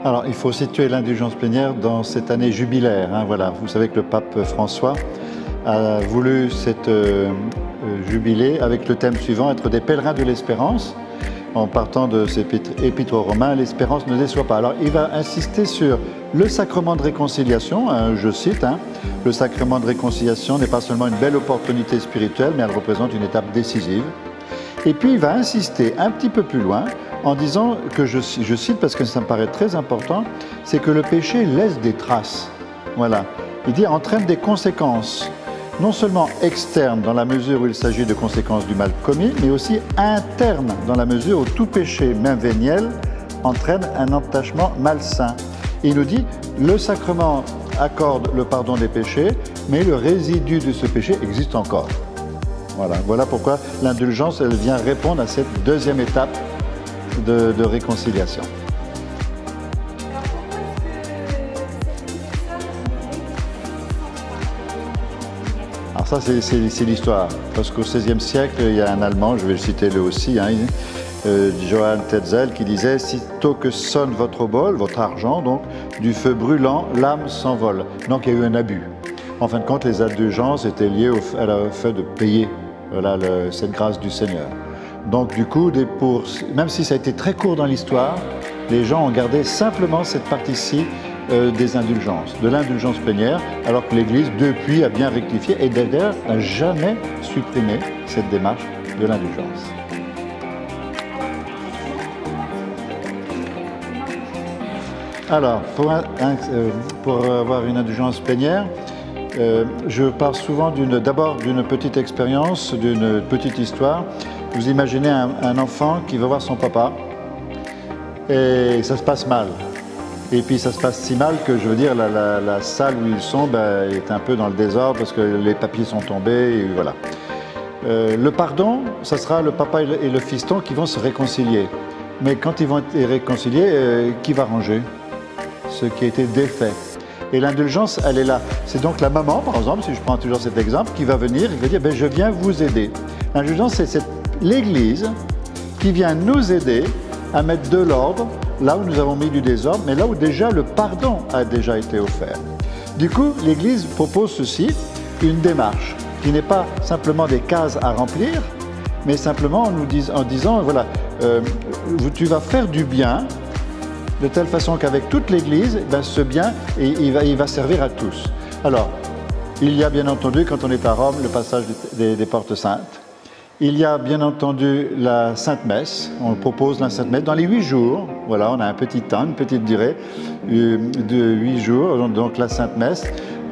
Alors, il faut situer l'indulgence plénière dans cette année jubilaire. Voilà. Vous savez que le pape François a voulu cette jubilé avec le thème suivant, être des pèlerins de l'espérance. En partant de ces épîtres aux Romains, l'espérance ne déçoit pas. Alors, il va insister sur le sacrement de réconciliation. Je cite, le sacrement de réconciliation n'est pas seulement une belle opportunité spirituelle, mais elle représente une étape décisive. Et puis, il va insister un petit peu plus loin en disant que, je cite parce que ça me paraît très important, c'est que le péché laisse des traces. Voilà. Il dit entraîne des conséquences, non seulement externes dans la mesure où il s'agit de conséquences du mal commis, mais aussi internes dans la mesure où tout péché, même véniel, entraîne un attachement malsain. Et il nous dit, le sacrement accorde le pardon des péchés, mais le résidu de ce péché existe encore. Voilà pourquoi l'indulgence, elle vient répondre à cette deuxième étape de réconciliation. Alors ça, c'est l'histoire, parce qu'au XVIe siècle, il y a un Allemand, je vais le citer lui aussi, Johann Tetzel, qui disait « Sitôt que sonne votre obol, votre argent, donc, du feu brûlant, l'âme s'envole ». Donc il y a eu un abus. En fin de compte, les indulgences étaient liées au fait de payer cette grâce du Seigneur. Donc du coup, même si ça a été très court dans l'histoire, les gens ont gardé simplement cette partie-ci des indulgences, de l'indulgence plénière, alors que l'Église, depuis, a bien rectifié et d'ailleurs n'a jamais supprimé cette démarche de l'indulgence. Alors, pour avoir une indulgence plénière, je parle souvent d'abord d'une petite expérience, d'une petite histoire. Vous imaginez un enfant qui va voir son papa et ça se passe mal. Et puis ça se passe si mal que, je veux dire, la salle où ils sont est un peu dans le désordre parce que les papiers sont tombés, et voilà. Le pardon, ça sera le papa et le fiston qui vont se réconcilier. Mais quand ils vont être réconciliés, qui va ranger ce qui a été défait? Et l'indulgence, elle est là. C'est donc la maman, par exemple, si je prends toujours cet exemple, qui va venir et va dire je viens vous aider. L'indulgence, c'est l'Église qui vient nous aider à mettre de l'ordre là où nous avons mis du désordre, mais là où déjà le pardon a déjà été offert. Du coup, l'Église propose ceci, une démarche qui n'est pas simplement des cases à remplir, mais simplement en disant voilà, tu vas faire du bien, de telle façon qu'avec toute l'Église, ce bien, il va servir à tous. Alors, il y a bien entendu, quand on est à Rome, le passage des portes saintes. Il y a bien entendu la Sainte Messe. On propose la Sainte Messe dans les 8 jours. Voilà, on a un petit temps, une petite durée de 8 jours. Donc la Sainte Messe,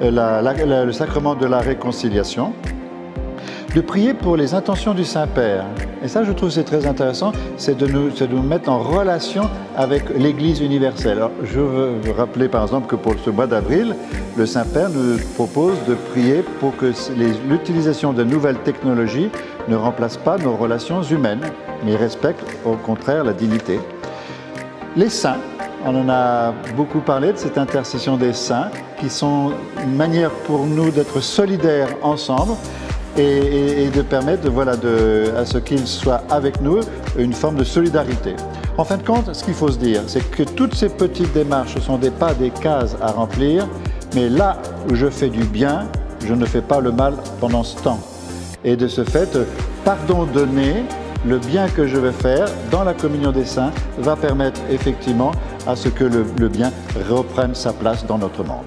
le sacrement de la réconciliation. De prier pour les intentions du Saint-Père. Et ça, je trouve c'est très intéressant, c'est de nous mettre en relation avec l'Église universelle. Alors, je veux rappeler par exemple que pour ce mois d'avril, le Saint-Père nous propose de prier pour que l'utilisation de nouvelles technologies ne remplace pas nos relations humaines, mais respecte au contraire la dignité. Les saints, on en a beaucoup parlé de cette intercession des saints, qui sont une manière pour nous d'être solidaires ensemble, et de permettre à ce qu'ils soient avec nous une forme de solidarité. En fin de compte, ce qu'il faut se dire, c'est que toutes ces petites démarches ne sont pas des cases à remplir, mais là où je fais du bien, je ne fais pas le mal pendant ce temps. Et de ce fait, pardon donné, le bien que je vais faire dans la communion des saints va permettre effectivement à ce que le bien reprenne sa place dans notre monde.